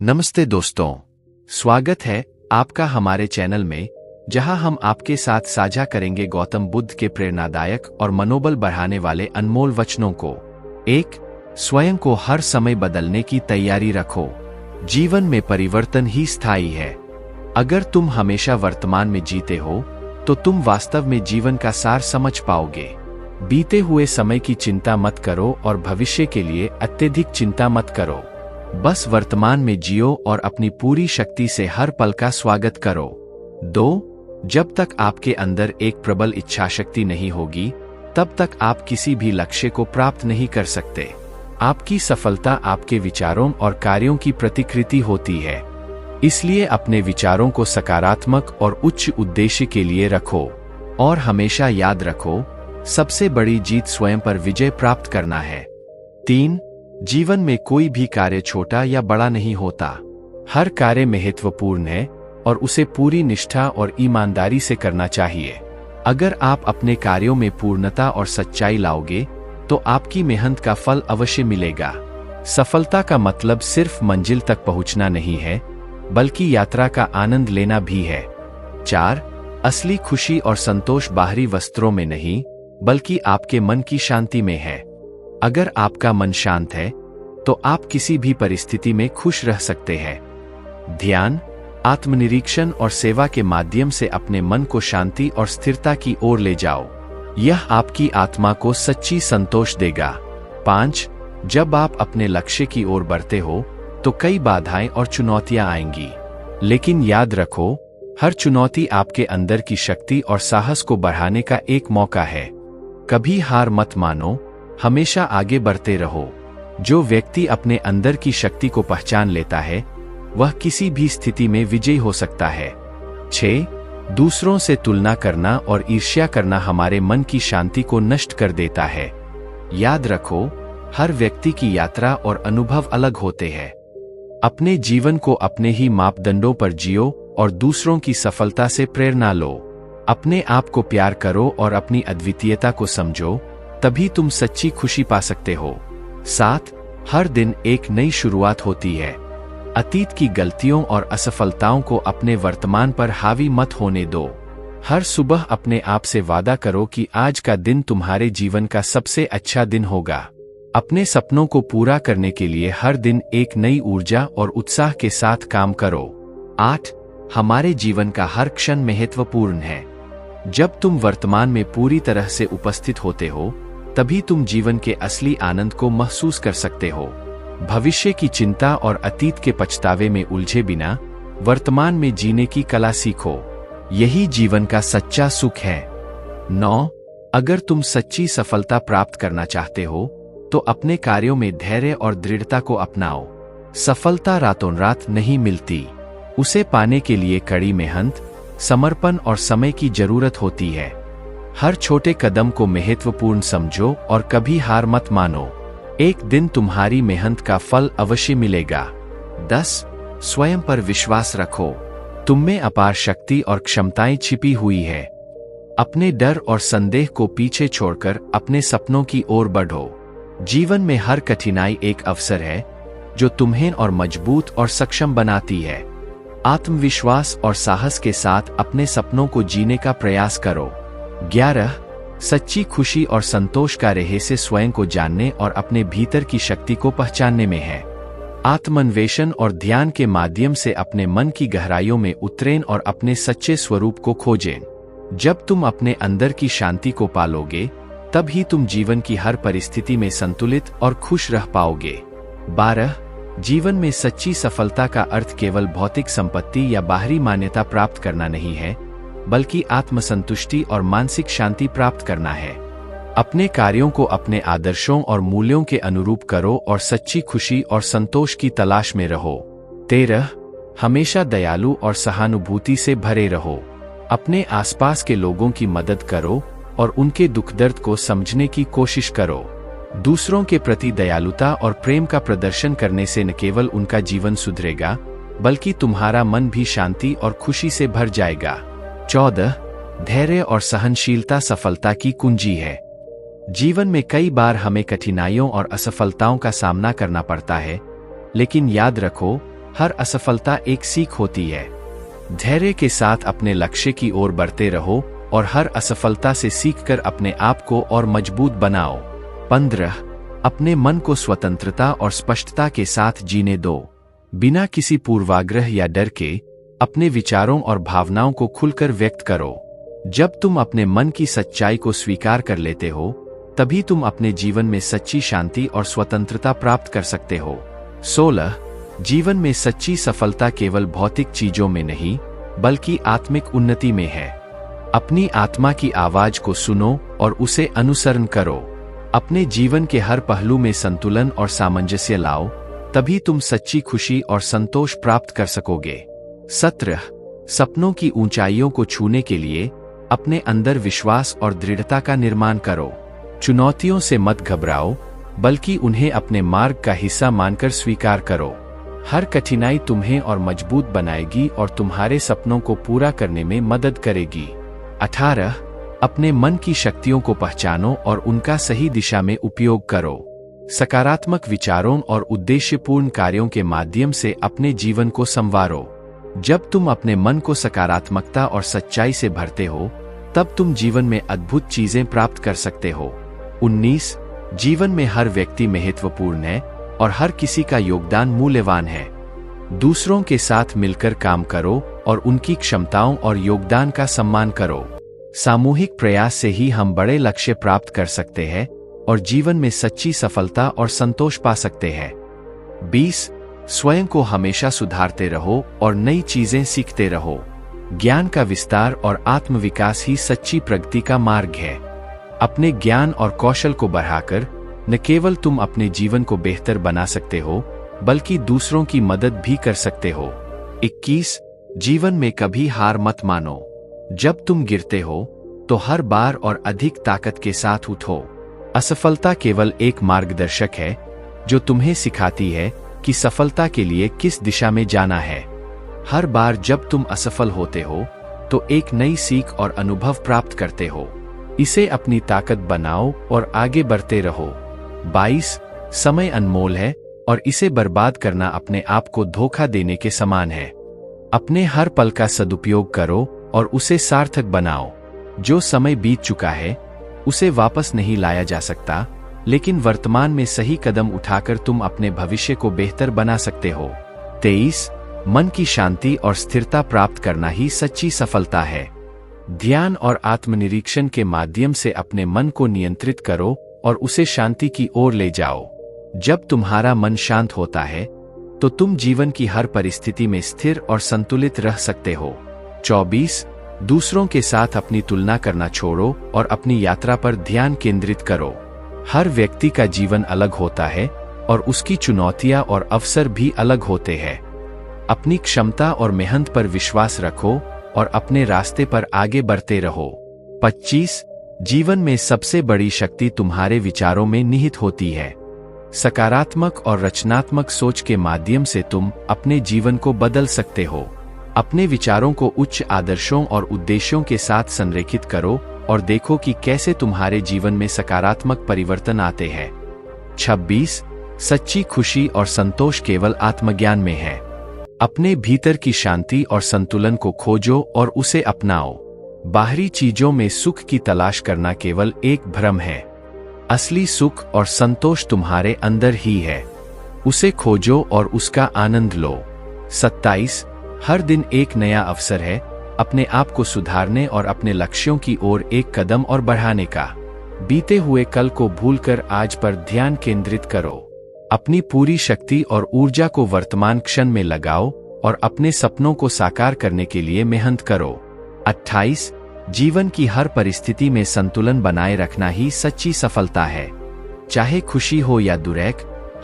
नमस्ते दोस्तों, स्वागत है आपका हमारे चैनल में, जहां हम आपके साथ साझा करेंगे गौतम बुद्ध के प्रेरणादायक और मनोबल बढ़ाने वाले अनमोल वचनों को। एक, स्वयं को हर समय बदलने की तैयारी रखो। जीवन में परिवर्तन ही स्थायी है। अगर तुम हमेशा वर्तमान में जीते हो, तो तुम वास्तव में जीवन का सार समझ पाओगे। बीते हुए समय की चिंता मत करो और भविष्य के लिए अत्यधिक चिंता मत करो। बस वर्तमान में जियो और अपनी पूरी शक्ति से हर पल का स्वागत करो। 2, जब तक आपके अंदर एक प्रबल इच्छा शक्ति नहीं होगी, तब तक आप किसी भी लक्ष्य को प्राप्त नहीं कर सकते। आपकी सफलता आपके विचारों और कार्यों की प्रतिकृति होती है। इसलिए अपने विचारों को सकारात्मक और उच्च उद्देश्य के लिए रखो और हमेशा याद रखो, सबसे बड़ी जीत स्वयं पर विजय प्राप्त करना है। 3, जीवन में कोई भी कार्य छोटा या बड़ा नहीं होता। हर कार्य महत्वपूर्ण है और उसे पूरी निष्ठा और ईमानदारी से करना चाहिए। अगर आप अपने कार्यों में पूर्णता और सच्चाई लाओगे, तो आपकी मेहनत का फल अवश्य मिलेगा। सफलता का मतलब सिर्फ मंजिल तक पहुंचना नहीं है, बल्कि यात्रा का आनंद लेना भी है। 4, असली खुशी और संतोष बाहरी वस्त्रों में नहीं, बल्कि आपके मन की शांति में है। अगर आपका मन शांत है, तो आप किसी भी परिस्थिति में खुश रह सकते हैं। ध्यान, आत्मनिरीक्षण और सेवा के माध्यम से अपने मन को शांति और स्थिरता की ओर ले जाओ। यह आपकी आत्मा को सच्ची संतोष देगा। 5, जब आप अपने लक्ष्य की ओर बढ़ते हो, तो कई बाधाएं और चुनौतियां आएंगी। लेकिन याद रखो, हर चुनौती आपके अंदर की शक्ति और साहस को बढ़ाने का एक मौका है। कभी हार मत मानो, हमेशा आगे बढ़ते रहो। जो व्यक्ति अपने अंदर की शक्ति को पहचान लेता है, वह किसी भी स्थिति में विजयी हो सकता है। 6, दूसरों से तुलना करना और ईर्ष्या करना हमारे मन की शांति को नष्ट कर देता है। याद रखो, हर व्यक्ति की यात्रा और अनुभव अलग होते हैं। अपने जीवन को अपने ही मापदंडों पर जियो और दूसरों की सफलता से प्रेरणा लो। अपने आप को प्यार करो और अपनी अद्वितीयता को समझो, तभी तुम सच्ची खुशी पा सकते हो। 7, हर दिन एक नई शुरुआत होती है। अतीत की गलतियों और असफलताओं को अपने वर्तमान पर हावी मत होने दो। हर सुबह अपने आप से वादा करो कि आज का दिन तुम्हारे जीवन का सबसे अच्छा दिन होगा। अपने सपनों को पूरा करने के लिए हर दिन एक नई ऊर्जा और उत्साह के साथ काम करो। 8, हमारे जीवन का हर क्षण महत्वपूर्ण है। जब तुम वर्तमान में पूरी तरह से उपस्थित होते हो, तभी तुम जीवन के असली आनंद को महसूस कर सकते हो। भविष्य की चिंता और अतीत के पछतावे में उलझे बिना वर्तमान में जीने की कला सीखो। यही जीवन का सच्चा सुख है। 9, अगर तुम सच्ची सफलता प्राप्त करना चाहते हो, तो अपने कार्यों में धैर्य और दृढ़ता को अपनाओ। सफलता रातों रात नहीं मिलती। उसे पाने के लिए कड़ी मेहनत, समर्पण और समय की जरूरत होती है। हर छोटे कदम को महत्वपूर्ण समझो और कभी हार मत मानो। एक दिन तुम्हारी मेहनत का फल अवश्य मिलेगा। 10, स्वयं पर विश्वास रखो। तुममें अपार शक्ति और क्षमताएं छिपी हुई है। अपने डर और संदेह को पीछे छोड़कर अपने सपनों की ओर बढ़ो। जीवन में हर कठिनाई एक अवसर है, जो तुम्हें और मजबूत और सक्षम बनाती है। आत्मविश्वास और साहस के साथ अपने सपनों को जीने का प्रयास करो। 11, सच्ची खुशी और संतोष का रहस्य स्वयं को जानने और अपने भीतर की शक्ति को पहचानने में है। आत्मान्वेषण और ध्यान के माध्यम से अपने मन की गहराइयों में उतरें और अपने सच्चे स्वरूप को खोजें। जब तुम अपने अंदर की शांति को पालोगे, तब ही तुम जीवन की हर परिस्थिति में संतुलित और खुश रह पाओगे। 12, जीवन में सच्ची सफलता का अर्थ केवल भौतिक संपत्ति या बाहरी मान्यता प्राप्त करना नहीं है, बल्कि आत्मसंतुष्टि और मानसिक शांति प्राप्त करना है। अपने कार्यों को अपने आदर्शों और मूल्यों के अनुरूप करो और सच्ची खुशी और संतोष की तलाश में रहो। 13, हमेशा दयालु और सहानुभूति से भरे रहो। अपने आसपास के लोगों की मदद करो और उनके दुख दर्द को समझने की कोशिश करो। दूसरों के प्रति दयालुता और प्रेम का प्रदर्शन करने से न केवल उनका जीवन सुधरेगा, बल्कि तुम्हारा मन भी शांति और खुशी से भर जाएगा। 14, धैर्य और सहनशीलता सफलता की कुंजी है। जीवन में कई बार हमें कठिनाइयों और असफलताओं का सामना करना पड़ता है, लेकिन याद रखो, हर असफलता एक सीख होती है। धैर्य के साथ अपने लक्ष्य की ओर बढ़ते रहो और हर असफलता से सीखकर अपने आप को और मजबूत बनाओ। 15. अपने मन को स्वतंत्रता और स्पष्टता के साथ जीने दो। बिना किसी पूर्वाग्रह या डर के अपने विचारों और भावनाओं को खुलकर व्यक्त करो। जब तुम अपने मन की सच्चाई को स्वीकार कर लेते हो, तभी तुम अपने जीवन में सच्ची शांति और स्वतंत्रता प्राप्त कर सकते हो। 16. जीवन में सच्ची सफलता केवल भौतिक चीजों में नहीं, बल्कि आत्मिक उन्नति में है। अपनी आत्मा की आवाज को सुनो और उसे अनुसरण करो। अपने जीवन के हर पहलू में संतुलन और सामंजस्य लाओ, तभी तुम सच्ची खुशी और संतोष प्राप्त कर सकोगे। 17. सपनों की ऊंचाइयों को छूने के लिए अपने अंदर विश्वास और दृढ़ता का निर्माण करो। चुनौतियों से मत घबराओ, बल्कि उन्हें अपने मार्ग का हिस्सा मानकर स्वीकार करो। हर कठिनाई तुम्हें और मजबूत बनाएगी और तुम्हारे सपनों को पूरा करने में मदद करेगी। 18. अपने मन की शक्तियों को पहचानो और उनका सही दिशा में उपयोग करो। सकारात्मक विचारों और उद्देश्यपूर्ण कार्यों के माध्यम से अपने जीवन को संवारो। जब तुम अपने मन को सकारात्मकता और सच्चाई से भरते हो, तब तुम जीवन में अद्भुत चीजें प्राप्त कर सकते हो। 19. जीवन में हर व्यक्ति महत्वपूर्ण है और हर किसी का योगदान मूल्यवान है। दूसरों के साथ मिलकर काम करो और उनकी क्षमताओं और योगदान का सम्मान करो। सामूहिक प्रयास से ही हम बड़े लक्ष्य प्राप्त कर सकते हैं और जीवन में सच्ची सफलता और संतोष पा सकते हैं। 20. स्वयं को हमेशा सुधारते रहो और नई चीजें सीखते रहो। ज्ञान का विस्तार और आत्मविकास ही सच्ची प्रगति का मार्ग है। अपने ज्ञान और कौशल को बढ़ाकर न केवल तुम अपने जीवन को बेहतर बना सकते हो, बल्कि दूसरों की मदद भी कर सकते हो। 21. जीवन में कभी हार मत मानो। जब तुम गिरते हो, तो हर बार और अधिक ताकत के साथ उठो। असफलता केवल एक मार्गदर्शक है, जो तुम्हें सिखाती है कि सफलता के लिए किस दिशा में जाना है। हर बार जब तुम असफल होते हो, तो एक नई सीख और अनुभव प्राप्त करते हो। इसे अपनी ताकत बनाओ और आगे बढ़ते रहो। 22. समय अनमोल है और इसे बर्बाद करना अपने आप को धोखा देने के समान है। अपने हर पल का सदुपयोग करो और उसे सार्थक बनाओ। जो समय बीत चुका है, उसे वापस नहीं लाया जा सकता, लेकिन वर्तमान में सही कदम उठाकर तुम अपने भविष्य को बेहतर बना सकते हो। 23. मन की शांति और स्थिरता प्राप्त करना ही सच्ची सफलता है। ध्यान और आत्मनिरीक्षण के माध्यम से अपने मन को नियंत्रित करो और उसे शांति की ओर ले जाओ। जब तुम्हारा मन शांत होता है, तो तुम जीवन की हर परिस्थिति में स्थिर और संतुलित रह सकते हो। 24. दूसरों के साथ अपनी तुलना करना छोड़ो और अपनी यात्रा पर ध्यान केंद्रित करो। हर व्यक्ति का जीवन अलग होता है और उसकी चुनौतियां और अवसर भी अलग होते हैं। अपनी क्षमता और मेहनत पर विश्वास रखो और अपने रास्ते पर आगे बढ़ते रहो। 25. जीवन में सबसे बड़ी शक्ति तुम्हारे विचारों में निहित होती है। सकारात्मक और रचनात्मक सोच के माध्यम से तुम अपने जीवन को बदल सकते हो। अपने विचारों को उच्च आदर्शों और उद्देश्यों के साथ संरेखित करो और देखो कि कैसे तुम्हारे जीवन में सकारात्मक परिवर्तन आते हैं। 26. सच्ची खुशी और संतोष केवल आत्मज्ञान में है। अपने भीतर की शांति और संतुलन को खोजो और उसे अपनाओ। बाहरी चीजों में सुख की तलाश करना केवल एक भ्रम है। असली सुख और संतोष तुम्हारे अंदर ही है। उसे खोजो और उसका आनंद लो। 27. हर दिन एक नया अवसर है अपने आप को सुधारने और अपने लक्ष्यों की ओर एक कदम और बढ़ाने का। बीते हुए कल को भूलकर आज पर ध्यान केंद्रित करो। अपनी पूरी शक्ति और ऊर्जा को वर्तमान क्षण में लगाओ और अपने सपनों को साकार करने के लिए मेहनत करो। 28. जीवन की हर परिस्थिति में संतुलन बनाए रखना ही सच्ची सफलता है। चाहे खुशी हो या दुर्ग,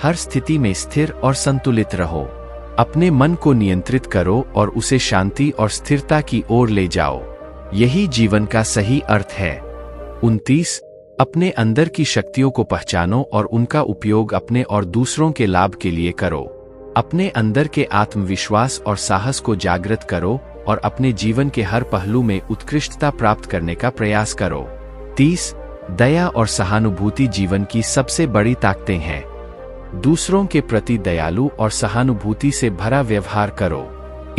हर स्थिति में स्थिर और संतुलित रहो। अपने मन को नियंत्रित करो और उसे शांति और स्थिरता की ओर ले जाओ। यही जीवन का सही अर्थ है। 29. अपने अंदर की शक्तियों को पहचानो और उनका उपयोग अपने और दूसरों के लाभ के लिए करो। अपने अंदर के आत्मविश्वास और साहस को जागृत करो और अपने जीवन के हर पहलू में उत्कृष्टता प्राप्त करने का प्रयास करो। 30. दया और सहानुभूति जीवन की सबसे बड़ी ताकतें हैं। दूसरों के प्रति दयालु और सहानुभूति से भरा व्यवहार करो।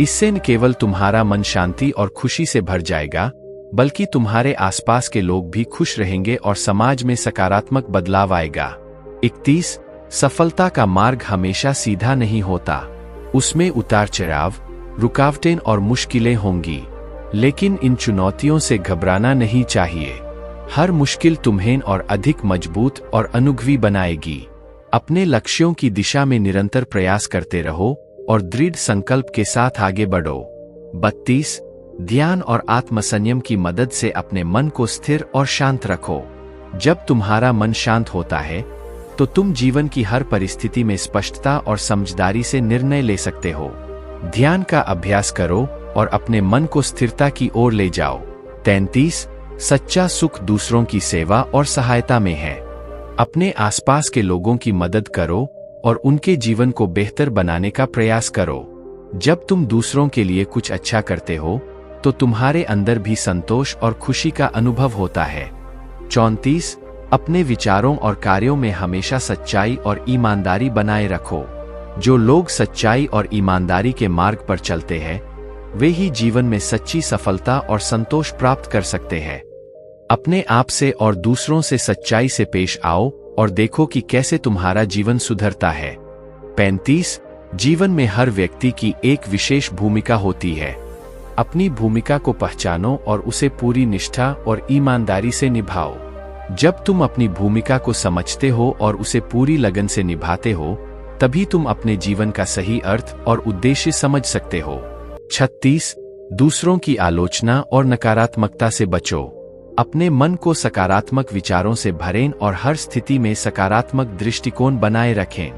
इससे न केवल तुम्हारा मन शांति और खुशी से भर जाएगा, बल्कि तुम्हारे आसपास के लोग भी खुश रहेंगे और समाज में सकारात्मक बदलाव आएगा। 31 सफलता का मार्ग हमेशा सीधा नहीं होता। उसमें उतार चढ़ाव, रुकावटें और मुश्किलें होंगी, लेकिन इन चुनौतियों से घबराना नहीं चाहिए। हर मुश्किल तुम्हें और अधिक मजबूत और अनुभवी बनाएगी। अपने लक्ष्यों की दिशा में निरंतर प्रयास करते रहो और दृढ़ संकल्प के साथ आगे बढ़ो। 32 ध्यान और आत्मसंयम की मदद से अपने मन को स्थिर और शांत रखो। जब तुम्हारा मन शांत होता है तो तुम जीवन की हर परिस्थिति में स्पष्टता और समझदारी से निर्णय ले सकते हो। ध्यान का अभ्यास करो और अपने मन को स्थिरता की ओर ले जाओ। 33 सच्चा सुख दूसरों की सेवा और सहायता में है। अपने आसपास के लोगों की मदद करो और उनके जीवन को बेहतर बनाने का प्रयास करो। जब तुम दूसरों के लिए कुछ अच्छा करते हो तो तुम्हारे अंदर भी संतोष और खुशी का अनुभव होता है। 34 अपने विचारों और कार्यों में हमेशा सच्चाई और ईमानदारी बनाए रखो। जो लोग सच्चाई और ईमानदारी के मार्ग पर चलते हैं, वे ही जीवन में सच्ची सफलता और संतोष प्राप्त कर सकते हैं। अपने आप से और दूसरों से सच्चाई से पेश आओ और देखो कि कैसे तुम्हारा जीवन सुधरता है। 35 जीवन में हर व्यक्ति की एक विशेष भूमिका होती है। अपनी भूमिका को पहचानो और उसे पूरी निष्ठा और ईमानदारी से निभाओ। जब तुम अपनी भूमिका को समझते हो और उसे पूरी लगन से निभाते हो, तभी तुम अपने जीवन का सही अर्थ और उद्देश्य समझ सकते हो। 36 दूसरों की आलोचना और नकारात्मकता से बचो। अपने मन को सकारात्मक विचारों से भरें और हर स्थिति में सकारात्मक दृष्टिकोण बनाए रखें।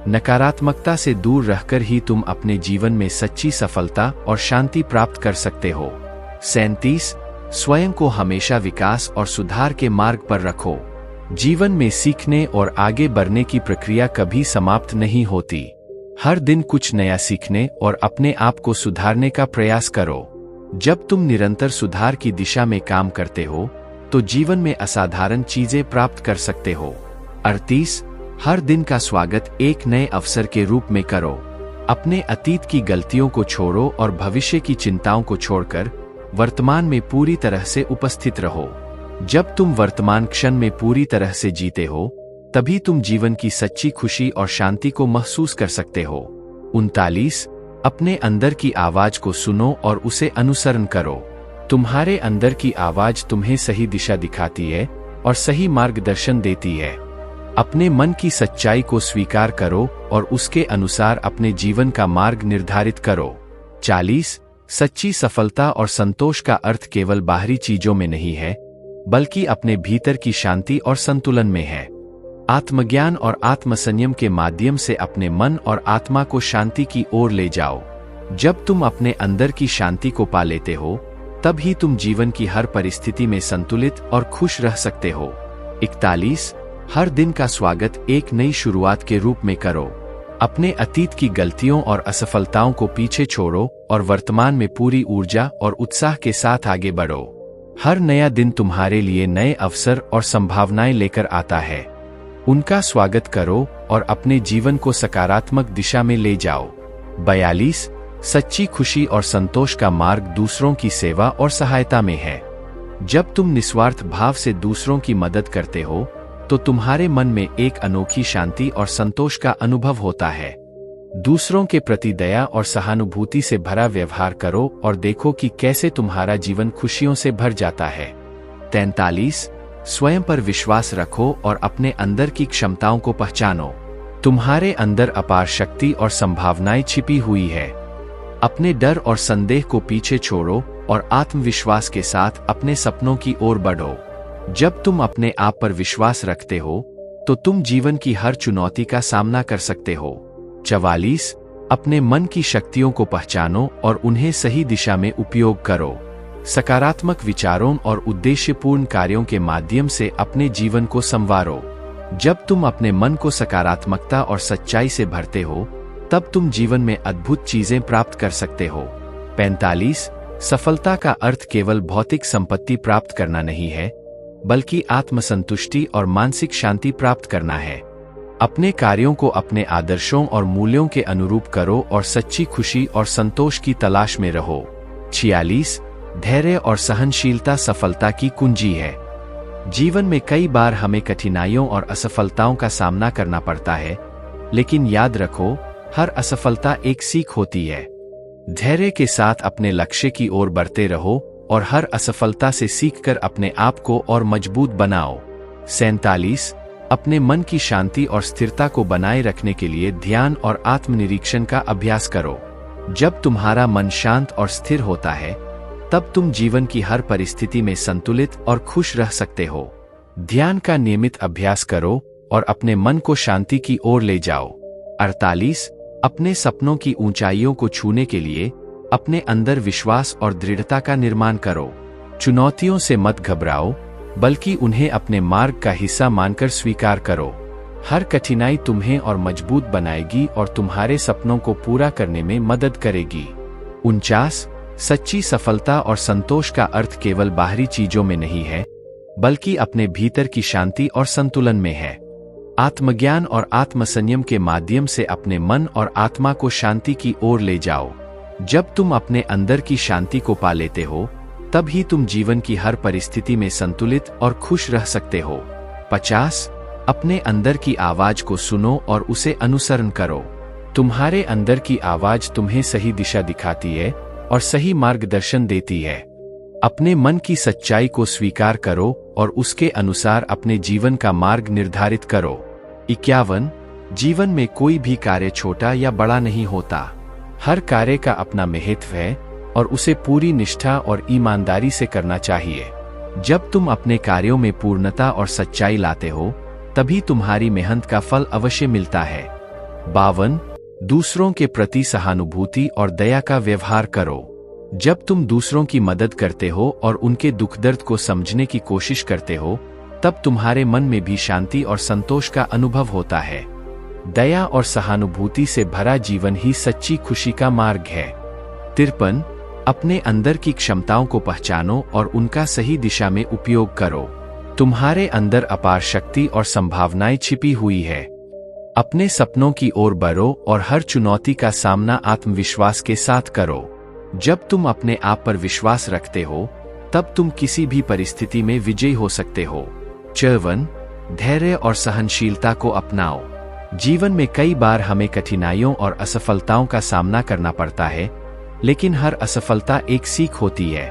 नकारात्मकता से दूर रहकर ही तुम अपने जीवन में सच्ची सफलता और शांति प्राप्त कर सकते हो। 37 स्वयं को हमेशा विकास और सुधार के मार्ग पर रखो। जीवन में सीखने और आगे बढ़ने की प्रक्रिया कभी समाप्त नहीं होती। हर दिन कुछ नया सीखने और अपने आप को सुधारने का प्रयास करो। जब तुम निरंतर सुधार की दिशा में काम करते हो तो जीवन में असाधारण चीजें प्राप्त कर सकते हो। 38 हर दिन का स्वागत एक नए अवसर के रूप में करो। अपने अतीत की गलतियों को छोड़ो और भविष्य की चिंताओं को छोड़कर वर्तमान में पूरी तरह से उपस्थित रहो। जब तुम वर्तमान क्षण में पूरी तरह से जीते हो, तभी तुम जीवन की सच्ची खुशी और शांति को महसूस कर सकते हो। 39 अपने अंदर की आवाज को सुनो और उसे अनुसरण करो। तुम्हारे अंदर की आवाज तुम्हें सही दिशा दिखाती है और सही मार्गदर्शन देती है। अपने मन की सच्चाई को स्वीकार करो और उसके अनुसार अपने जीवन का मार्ग निर्धारित करो। 40 सच्ची सफलता और संतोष का अर्थ केवल बाहरी चीजों में नहीं है, बल्कि अपने भीतर की शांति और संतुलन में है। आत्मज्ञान और आत्मसंयम के माध्यम से अपने मन और आत्मा को शांति की ओर ले जाओ। जब तुम अपने अंदर की शांति को पा लेते हो, तब ही तुम जीवन की हर परिस्थिति में संतुलित और खुश रह सकते हो। 41 हर दिन का स्वागत एक नई शुरुआत के रूप में करो। अपने अतीत की गलतियों और असफलताओं को पीछे छोड़ो और वर्तमान में पूरी ऊर्जा और उत्साह के साथ आगे बढ़ो। हर नया दिन तुम्हारे लिए नए अवसर और संभावनाएं लेकर आता है। उनका स्वागत करो और अपने जीवन को सकारात्मक दिशा में ले जाओ। 42 सच्ची खुशी और संतोष का मार्ग दूसरों की सेवा और सहायता में है। जब तुम निस्वार्थ भाव से दूसरों की मदद करते हो, तो तुम्हारे मन में एक अनोखी शांति और संतोष का अनुभव होता है। दूसरों के प्रति दया और सहानुभूति से भरा व्यवहार करो और देखो कि कैसे तुम्हारा जीवन खुशियों से भर जाता है। 43 स्वयं पर विश्वास रखो और अपने अंदर की क्षमताओं को पहचानो। तुम्हारे अंदर अपार शक्ति और संभावनाएं छिपी हुई है। अपने डर और संदेह को पीछे छोड़ो और आत्मविश्वास के साथ अपने सपनों की ओर बढ़ो। जब तुम अपने आप पर विश्वास रखते हो, तो तुम जीवन की हर चुनौती का सामना कर सकते हो। 44 अपने मन की शक्तियों को पहचानो और उन्हें सही दिशा में उपयोग करो। सकारात्मक विचारों और उद्देश्यपूर्ण कार्यों के माध्यम से अपने जीवन को संवारो। जब तुम अपने मन को सकारात्मकता और सच्चाई से भरते हो, तब तुम जीवन में अद्भुत चीजें प्राप्त कर सकते हो। 45 सफलता का अर्थ केवल भौतिक संपत्ति प्राप्त करना नहीं है, बल्कि आत्मसंतुष्टि और मानसिक शांति प्राप्त करना है। अपने कार्यों को अपने आदर्शों और मूल्यों के अनुरूप करो और सच्ची खुशी और संतोष की तलाश में रहो। 46 धैर्य और सहनशीलता सफलता की कुंजी है। जीवन में कई बार हमें कठिनाइयों और असफलताओं का सामना करना पड़ता है, लेकिन याद रखो, हर असफलता एक सीख होती है। धैर्य के साथ अपने लक्ष्य की ओर बढ़ते रहो और हर असफलता से सीखकर अपने आप को और मजबूत बनाओ। 47 अपने मन की शांति और स्थिरता को बनाए रखने के लिए ध्यान और आत्मनिरीक्षण का अभ्यास करो। जब तुम्हारा मन शांत और स्थिर होता है, तब तुम जीवन की हर परिस्थिति में संतुलित और खुश रह सकते हो। ध्यान का नियमित अभ्यास करो और अपने मन को शांति की ओर ले जाओ। 48 अपने सपनों की ऊंचाइयों को छूने के लिए अपने अंदर विश्वास और दृढ़ता का निर्माण करो। चुनौतियों से मत घबराओ, बल्कि उन्हें अपने मार्ग का हिस्सा मानकर स्वीकार करो। हर कठिनाई तुम्हें और मजबूत बनाएगी और तुम्हारे सपनों को पूरा करने में मदद करेगी। 49 सच्ची सफलता और संतोष का अर्थ केवल बाहरी चीजों में नहीं है, बल्कि अपने भीतर की शांति और संतुलन में है। आत्मज्ञान और आत्मसंयम के माध्यम से अपने मन और आत्मा को शांति की ओर ले जाओ। जब तुम अपने अंदर की शांति को पा लेते हो, तब ही तुम जीवन की हर परिस्थिति में संतुलित और खुश रह सकते हो। 50 अपने अंदर की आवाज को सुनो और उसे अनुसरण करो। तुम्हारे अंदर की आवाज तुम्हें सही दिशा दिखाती है और सही मार्गदर्शन देती है। अपने मन की सच्चाई को स्वीकार करो और उसके अनुसार अपने जीवन का मार्ग निर्धारित करो। 51 जीवन में कोई भी कार्य छोटा या बड़ा नहीं होता। हर कार्य का अपना महत्व है और उसे पूरी निष्ठा और ईमानदारी से करना चाहिए। जब तुम अपने कार्यों में पूर्णता और सच्चाई लाते हो, तभी तुम्हारी मेहनत का फल अवश्य मिलता है। 52 दूसरों के प्रति सहानुभूति और दया का व्यवहार करो। जब तुम दूसरों की मदद करते हो और उनके दुख दर्द को समझने की कोशिश करते हो, तब तुम्हारे मन में भी शांति और संतोष का अनुभव होता है। दया और सहानुभूति से भरा जीवन ही सच्ची खुशी का मार्ग है। 53 अपने अंदर की क्षमताओं को पहचानो और उनका सही दिशा में उपयोग करो। तुम्हारे अंदर अपार शक्ति और संभावनाएं छिपी हुई है। अपने सपनों की ओर बढ़ो और हर चुनौती का सामना आत्मविश्वास के साथ करो। जब तुम अपने आप पर विश्वास रखते हो, तब तुम किसी भी परिस्थिति में विजयी हो सकते हो। 54 धैर्य और सहनशीलता को अपनाओ। जीवन में कई बार हमें कठिनाइयों और असफलताओं का सामना करना पड़ता है, लेकिन हर असफलता एक सीख होती है।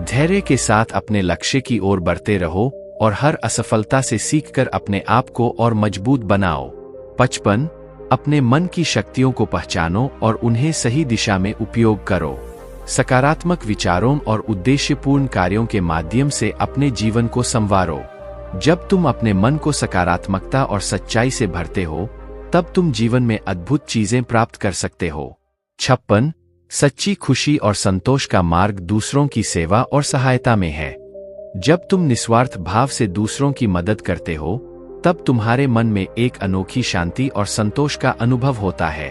धैर्य के साथ अपने लक्ष्य की ओर बढ़ते रहो और हर असफलता से सीखकर अपने आप को और मजबूत बनाओ। 55 अपने मन की शक्तियों को पहचानो और उन्हें सही दिशा में उपयोग करो। सकारात्मक विचारों और उद्देश्यपूर्ण कार्यों के माध्यम से अपने जीवन को संवारो। जब तुम अपने मन को सकारात्मकता और सच्चाई से भरते हो, तब तुम जीवन में अद्भुत चीजें प्राप्त कर सकते हो। 56 सच्ची खुशी और संतोष का मार्ग दूसरों की सेवा और सहायता में है। जब तुम निस्वार्थ भाव से दूसरों की मदद करते हो, तब तुम्हारे मन में एक अनोखी शांति और संतोष का अनुभव होता है।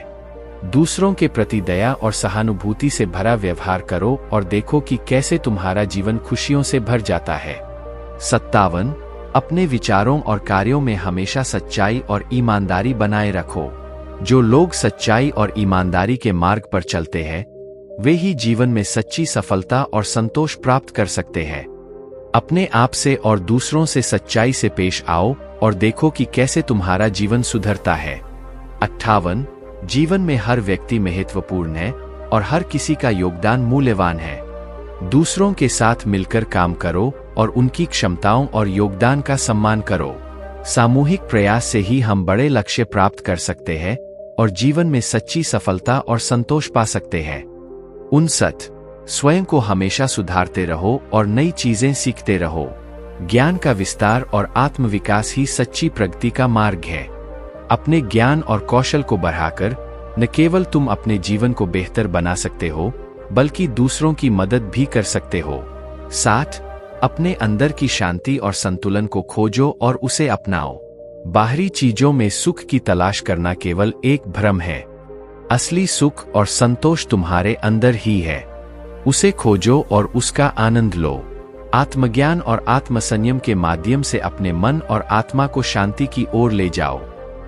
दूसरों के प्रति दया और सहानुभूति से भरा व्यवहार करो और देखो कि कैसे तुम्हारा जीवन खुशियों से भर जाता है। 57 अपने विचारों और कार्यों में हमेशा सच्चाई और ईमानदारी बनाए रखो। जो लोग सच्चाई और ईमानदारी के मार्ग पर चलते हैं, वे ही जीवन में सच्ची सफलता और संतोष प्राप्त कर सकते हैं। अपने आप से और दूसरों से सच्चाई से पेश आओ और देखो कि कैसे तुम्हारा जीवन सुधरता है। 58 जीवन में हर व्यक्ति महत्वपूर्ण है और हर किसी का योगदान मूल्यवान है। दूसरों के साथ मिलकर काम करो और उनकी क्षमताओं और योगदान का सम्मान करो। सामूहिक प्रयास से ही हम बड़े लक्ष्य प्राप्त कर सकते हैं और जीवन में सच्ची सफलता और संतोष पा सकते हैं। 59 स्वयं को हमेशा सुधारते रहो और नई चीजें सीखते रहो। ज्ञान का विस्तार और आत्मविकास ही सच्ची प्रगति का मार्ग है। अपने ज्ञान और कौशल को बढ़ाकर न केवल तुम अपने जीवन को बेहतर बना सकते हो, बल्कि दूसरों की मदद भी कर सकते हो। 60 अपने अंदर की शांति और संतुलन को खोजो और उसे अपनाओ। बाहरी चीजों में सुख की तलाश करना केवल एक भ्रम है। असली सुख और संतोष तुम्हारे अंदर ही है। उसे खोजो और उसका आनंद लो। आत्मज्ञान और आत्मसंयम के माध्यम से अपने मन और आत्मा को शांति की ओर ले जाओ।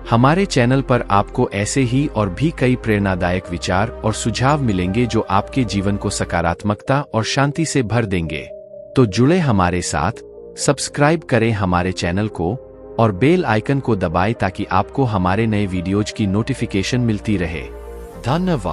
हमारे चैनल पर आपको ऐसे ही और भी कई प्रेरणादायक विचार और सुझाव मिलेंगे जो आपके जीवन को सकारात्मकता और शांति से भर देंगे। तो जुड़े हमारे साथ, सब्सक्राइब करें हमारे चैनल को और बेल आइकन को दबाएं ताकि आपको हमारे नए वीडियोज की नोटिफिकेशन मिलती रहे। धन्यवाद।